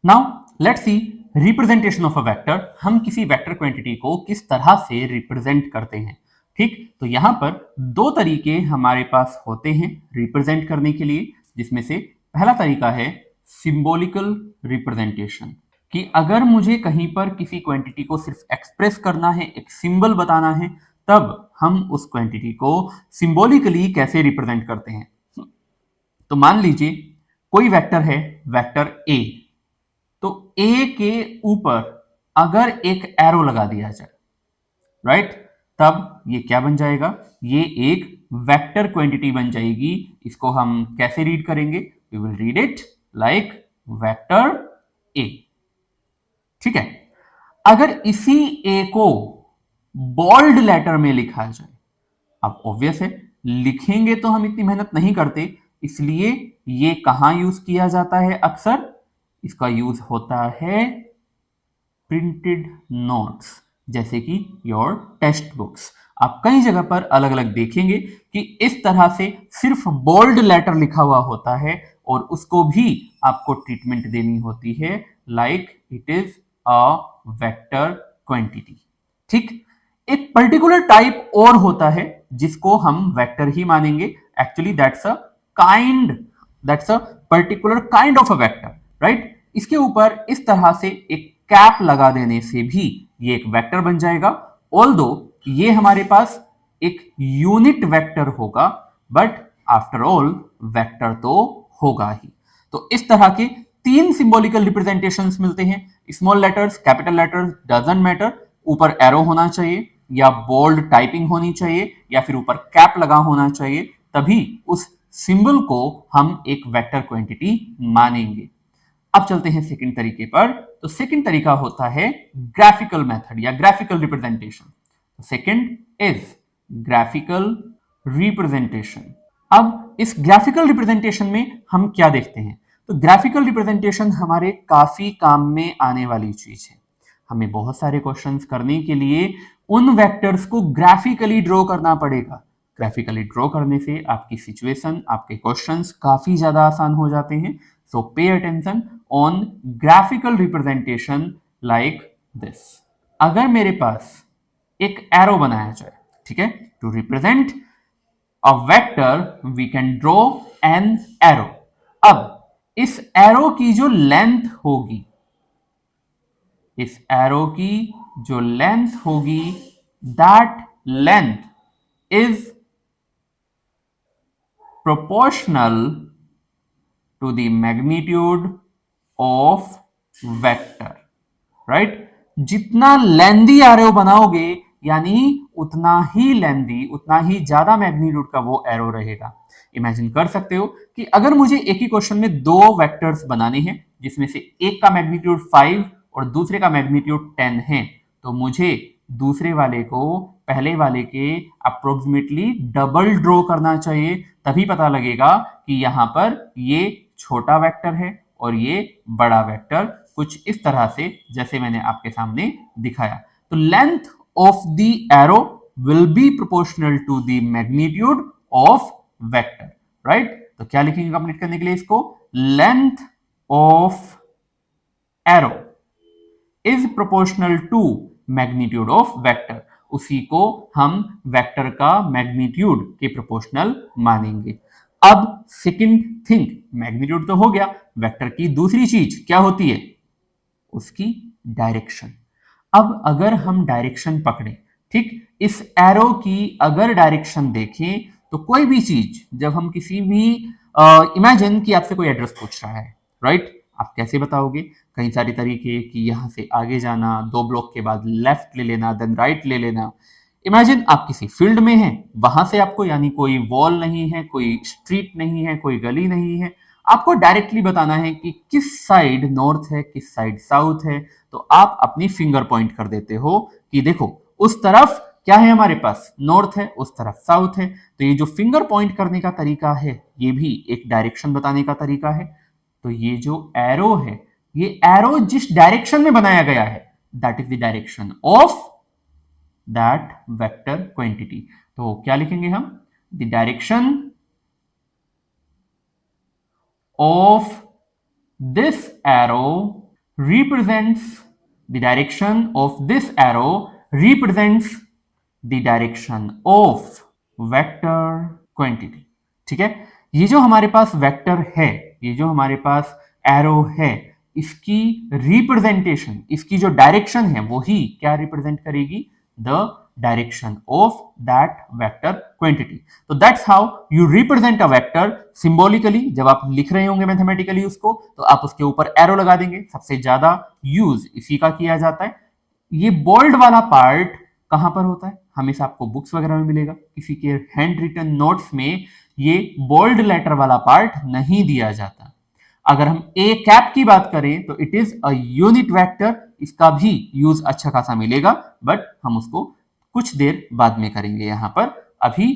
Now let's see representation of a vector. हम किसी vector quantity को किस तरह से रिप्रेजेंट करते हैं। ठीक, तो यहां पर दो तरीके हमारे पास होते हैं रिप्रेजेंट करने के लिए, जिसमें से पहला तरीका है सिंबॉलिकल रिप्रेजेंटेशन, कि अगर मुझे कहीं पर किसी क्वांटिटी को सिर्फ एक्सप्रेस करना है, एक सिंबल बताना है, तब हम उस क्वांटिटी को सिंबॉलिकली कैसे रिप्रेजेंट करते हैं। तो मान लीजिए कोई वेक्टर है, वेक्टर ए, तो ए के ऊपर अगर एक एरो लगा दिया जाए, राइट, तब ये क्या बन जाएगा, ये एक वेक्टर क्वांटिटी बन जाएगी। इसको हम कैसे रीड करेंगे, we will read it like vector A. ठीक है, अगर इसी ए को बोल्ड लेटर में लिखा जाए, अब ऑब्वियस है लिखेंगे तो हम इतनी मेहनत नहीं करते, इसलिए ये कहां यूज किया जाता है, अक्सर इसका यूज होता है प्रिंटेड नोट्स, जैसे कि योर टेक्स्ट बुक्स। आप कई जगह पर अलग अलग देखेंगे कि इस तरह से सिर्फ बोल्ड लेटर लिखा हुआ होता है और उसको भी आपको ट्रीटमेंट देनी होती है like it is a vector quantity. ठीक, एक पर्टिकुलर टाइप और होता है जिसको हम वेक्टर ही मानेंगे। Actually that's a particular kind of a vector, right. इसके ऊपर इस तरह से एक कैप लगा देने से भी ये एक वेक्टर बन जाएगा। ऑल्दो ये हमारे पास एक यूनिट वेक्टर होगा, बट आफ्टर ऑल वेक्टर तो होगा ही। तो इस तरह के तीन सिंबॉलिकल रिप्रेजेंटेशंस मिलते हैं। Small letters, capital letters, doesn't matter, ऊपर एरो होना चाहिए या बोल्ड टाइपिंग होनी चाहिए या फिर ऊपर कैप लगा होना चाहिए, तभी उस सिंबल को हम एक वेक्टर क्वांटिटी मानेंगे। अब चलते हैं सेकंड तरीके पर। तो सेकंड तरीका होता है ग्राफिकल मेथड या graphical representation. Second is graphical representation. अब इस ग्राफिकल रिप्रेजेंटेशन में हम क्या देखते हैं, तो ग्राफिकल रिप्रेजेंटेशन हमारे काफी काम में आने वाली चीज है। हमें बहुत सारे क्वेश्चंस करने के लिए उन वेक्टर्स को ग्राफिकली ड्रॉ करना पड़ेगा। ग्राफिकली ड्रॉ करने से आपकी सिचुएशन, आपके क्वेश्चंस काफी ज्यादा आसान हो जाते हैं। So pay attention on graphical representation like this. अगर मेरे पास एक एरो बनाया जाए, ठीक है, to represent a vector we can draw an arrow. अब इस एरो की जो लेंथ होगी, इस एरो की जो लेंथ होगी, that length is proportional to the magnitude of vector, right. जितना लेंदी एरो बनाओगे, यानी उतना ही लेंदी, उतना ही ज्यादा मैग्नीट्यूड का वो एरो रहेगा। इमेजिन कर सकते हो कि अगर मुझे एक ही क्वेश्चन में दो वेक्टर्स बनाने हैं, जिसमें से एक का मैग्नीट्यूड 5 और दूसरे का मैग्नीट्यूड 10 है, तो मुझे दूसरे वाले को पहले वाले के अप्रोक्सीमेटली डबल ड्रॉ करना चाहिए। तभी पता लगेगा कि यहां पर ये छोटा वेक्टर है और ये बड़ा वेक्टर, कुछ इस तरह से जैसे मैंने आपके सामने दिखाया। तो length of the arrow will be proportional to the magnitude of vector, right. तो क्या लिखेंगे कंप्लीट करने के लिए इसको, length of arrow is proportional to magnitude of vector. उसी को हम वेक्टर का मैग्नीट्यूड के प्रोपोर्शनल मानेंगे। अब सेकंड थिंग, मैग्नीट्यूड तो हो गया, वेक्टर की दूसरी चीज क्या होती है, उसकी डायरेक्शन। अब अगर हम डायरेक्शन पकड़े, ठीक, इस एरो की अगर डायरेक्शन देखें, तो कोई भी चीज जब हम किसी भी इमेजिन कि आपसे कोई एड्रेस पूछ रहा है, राइट, आप कैसे बताओगे, कई सारे तरीके कि यहां से आगे जाना, 2 ब्लॉक के बाद लेफ्ट ले लेना, देन राइट ले लेना। इमेजिन आप किसी फील्ड में हैं, वहां से आपको, यानी कोई वॉल नहीं है, कोई स्ट्रीट नहीं है, कोई गली नहीं है, आपको डायरेक्टली बताना है कि किस साइड नॉर्थ है, किस साइड साउथ है। तो आप अपनी फिंगर पॉइंट कर देते हो कि देखो उस तरफ क्या है, हमारे पास नॉर्थ है, उस तरफ साउथ है। तो ये जो फिंगर पॉइंट करने का तरीका है, ये भी एक डायरेक्शन बताने का तरीका है। तो ये जो एरो है, ये एरो जिस डायरेक्शन में बनाया गया है, that is the direction of that vector quantity. तो क्या लिखेंगे हम, the direction of this arrow represents the direction of this arrow represents the direction of vector quantity। ठीक है, ये जो हमारे पास वेक्टर है, ये जो हमारे पास एरो है, इसकी रिप्रेजेंटेशन, इसकी जो डायरेक्शन है वो ही क्या रिप्रेजेंट करेगी, the direction of that vector quantity. तो that's how you represent a vector symbolically. जब आप लिख रहे होंगे मैथमेटिकली उसको, तो आप उसके ऊपर एरो लगा देंगे। सबसे ज्यादा यूज इसी का किया जाता है। ये बोल्ड वाला पार्ट कहां पर होता है, हमेशा आपको बुक्स वगैरह में मिलेगा, किसी के हैंड रिटन नोट्स में ये बोल्ड लेटर वाला पार्ट नहीं दिया जाता। अगर हम ए कैप की बात करें तो it is a unit vector, इसका भी यूज अच्छा खासा मिलेगा, बट हम उसको कुछ देर बाद में करेंगे। यहां पर अभी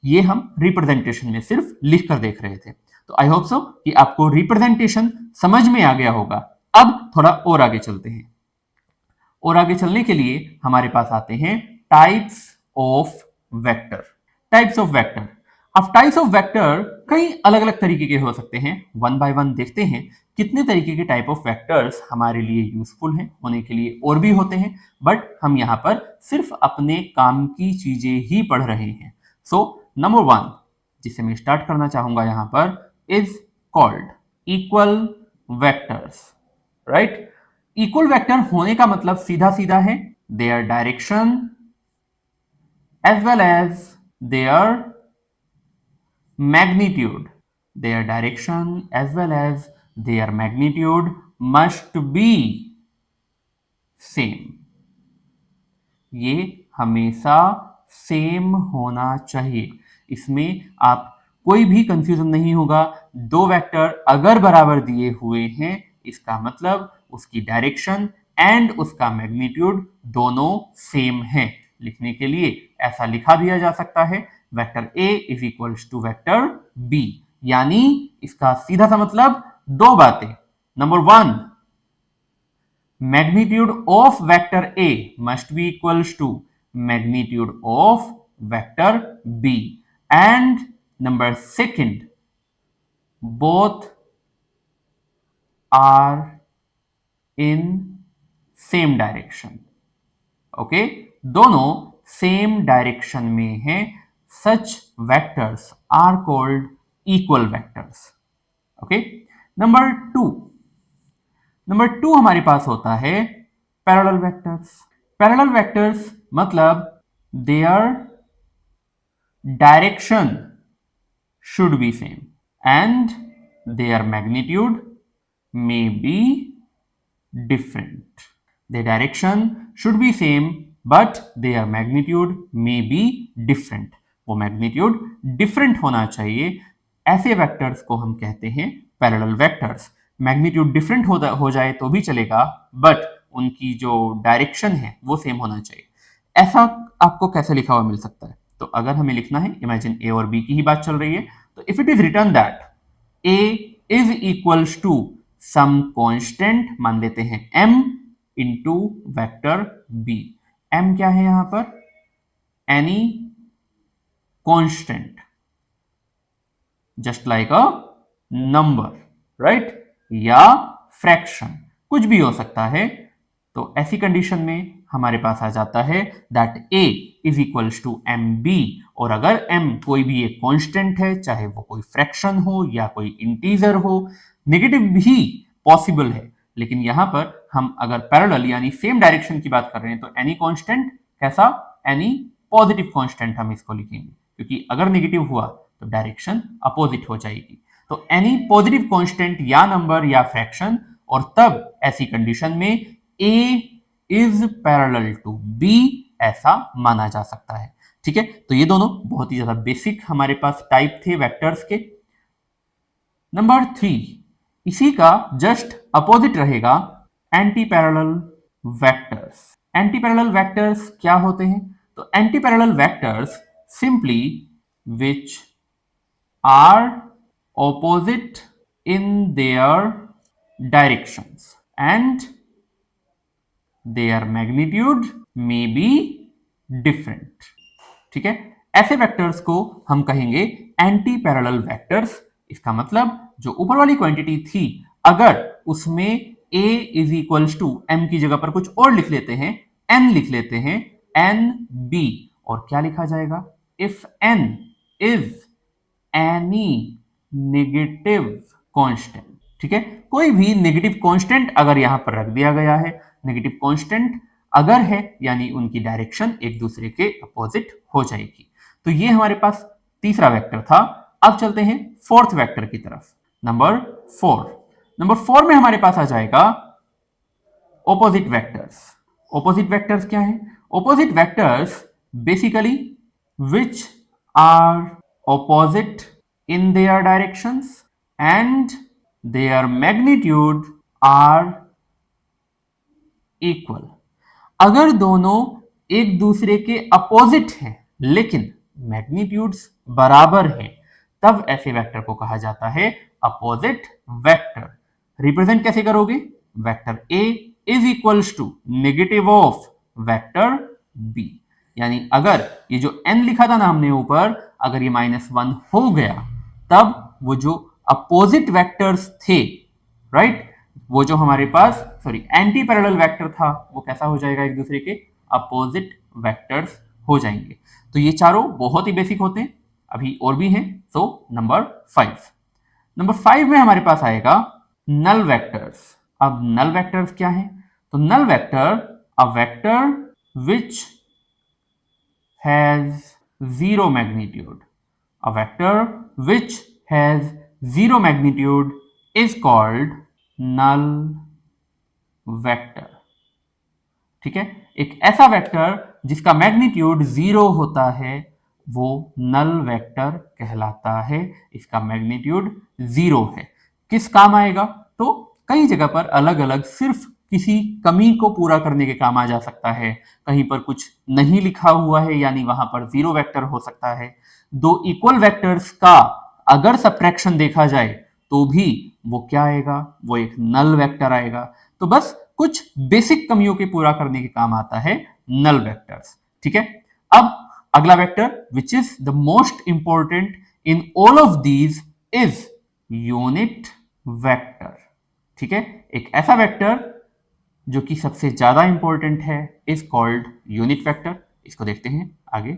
ये हम रिप्रेजेंटेशन में सिर्फ लिख कर देख रहे थे। तो आई होप सो कि आपको रिप्रेजेंटेशन समझ में आ गया होगा। अब थोड़ा और आगे चलते हैं। और आगे चलने के लिए हमारे पास आते हैं types of vector. Types of vector, अब टाइप्स ऑफ वेक्टर कई अलग अलग तरीके के हो सकते हैं। वन बाय वन देखते हैं कितने तरीके के टाइप ऑफ वेक्टर्स हमारे लिए यूजफुल हैं, होने के लिए और भी होते हैं, बट हम यहां पर सिर्फ अपने काम की चीजें ही पढ़ रहे हैं। सो नंबर वन जिसे मैं स्टार्ट करना चाहूंगा यहां पर is called equal vectors. Right, equal vector होने का मतलब सीधा सीधा है their direction as well as their magnitude, their direction as well as their magnitude must be same। ये हमेशा सेम होना चाहिए, इसमें आप कोई भी कंफ्यूजन नहीं होगा। दो वेक्टर अगर बराबर दिए हुए हैं, इसका मतलब उसकी डायरेक्शन एंड उसका मैग्नीट्यूड दोनों सेम हैं। लिखने के लिए ऐसा लिखा दिया जा सकता है, vector A is equals to vector B, यानी इसका सीधा सा मतलब दो बातें। Number one, magnitude of vector A must be equals to magnitude of vector B, and number second, both are in same direction। Okay, दोनों सेम डायरेक्शन में हैं, such vectors are called equal vectors. Okay, number two हमारे पास होता है parallel vectors. Parallel vectors मतलब their direction should be same and their magnitude may be different। Their direction should be same but their magnitude may be different। वो magnitude different होना चाहिए। ऐसे vectors को हम कहते हैं पैरेलल वेक्टर्स। मैग्नीट्यूड डिफरेंट हो जाए तो भी चलेगा, बट उनकी जो डायरेक्शन है वो सेम होना चाहिए। ऐसा आपको कैसे लिखा हुआ मिल सकता है, तो अगर हमें लिखना है, इमेजिन ए और बी की ही बात चल रही है, तो if it is written that a is equals to some constant, मान लेते हैं m into vector b। m क्या है यहां पर, any constant, just like a number, right, या फ्रैक्शन, कुछ भी हो सकता है। तो ऐसी कंडीशन में हमारे पास आ जाता है that a is equals to M B, और अगर m कोई भी एक कांस्टेंट है, चाहे वो कोई फ्रैक्शन हो या कोई इंटीजर हो, नेगेटिव भी पॉसिबल है, लेकिन यहां पर हम अगर पैरेलल यानी सेम डायरेक्शन की बात कर रहे हैं तो एनी कांस्टेंट, कैसा, एनी पॉजिटिव कांस्टेंट हम इसको लिखेंगे, क्योंकि अगर नेगेटिव हुआ तो डायरेक्शन अपोजिट हो जाएगी। तो एनी पॉजिटिव कांस्टेंट या नंबर या फ्रैक्शन, और तब ऐसी कंडीशन में a is parallel to b ऐसा माना जा सकता है। ठीक है, तो ये दोनों बहुत ही ज्यादा बेसिक हमारे पास टाइप थे वेक्टर्स के। नंबर थ्री, इसी का जस्ट अपोजिट रहेगा anti parallel vectors. Anti parallel vectors क्या होते हैं, तो anti parallel vectors simply which are opposite in their directions and their magnitude may be different. ठीक है, ऐसे वेक्टर्स को हम कहेंगे एंटी पैरेलल वेक्टर्स। इसका मतलब जो ऊपर वाली क्वांटिटी थी, अगर उसमें a is equals to, m की जगह पर कुछ और लिख लेते हैं, n लिख लेते हैं, n b, और क्या लिखा जाएगा, if n is any negative constant. ठीक है, कोई भी नेगेटिव कांस्टेंट अगर यहां पर रख दिया गया है, नेगेटिव कांस्टेंट अगर है, यानी उनकी डायरेक्शन एक दूसरे के अपोजिट हो जाएगी। तो ये हमारे पास तीसरा वेक्टर था। अब चलते हैं फोर्थ वेक्टर की तरफ, नंबर 4। नंबर 4 में हमारे पास आ जाएगा ऑपोजिट वेक्टर्स। ऑपोजिट वेक्टर्स क्या है? Opposite vectors basically which are opposite in their directions and their magnitude are equal। अगर दोनों एक दूसरे के अपोजिट हैं लेकिन मैग्नीट्यूड्स बराबर हैं, तब ऐसे वेक्टर को कहा जाता है अपोजिट वेक्टर। रिप्रेजेंट कैसे करोगे? Vector A is equals to negative of vector B, यानी अगर ये जो n लिखा था ना हमने ऊपर, अगर ये -1 हो गया, तब वो जो अपोजिट वेक्टर्स थे, राइट, वो जो हमारे पास एंटी पैरेलल वेक्टर था, वो कैसा हो जाएगा, एक दूसरे के अपोजिट वेक्टर्स हो जाएंगे। तो ये चारों बहुत ही बेसिक होते हैं, अभी और भी हैं। सो नंबर 5 में हमारे पास आएगा नल वेक्टर्स। अब नल वेक्टर्स क्या है? तो null vector a vector which has zero magnitude. A vector which has zero magnitude is called null vector। ठीक है, एक ऐसा वेक्टर जिसका मैग्नीट्यूड 0 होता है वो नल वेक्टर कहलाता है। इसका मैग्नीट्यूड 0 है। किस काम आएगा? तो कई जगह पर अलग अलग सिर्फ किसी कमी को पूरा करने के काम आ जा सकता है। कहीं पर कुछ नहीं लिखा हुआ है, यानी वहां पर 0 वेक्टर हो सकता है। दो इक्वल वेक्टर्स का अगर सब्ट्रैक्शन देखा जाए तो भी वो क्या आएगा, वो एक नल वेक्टर आएगा। तो बस कुछ बेसिक कमियों के पूरा करने के काम आता है नल वेक्टर्स। ठीक है, अब अगला vector which is the most important in all of these is unit vector. ठीक है, एक ऐसा वेक्टर जो कि सबसे ज्यादा इंपॉर्टेंट है इज कॉल्ड यूनिट वेक्टर। इसको देखते हैं आगे।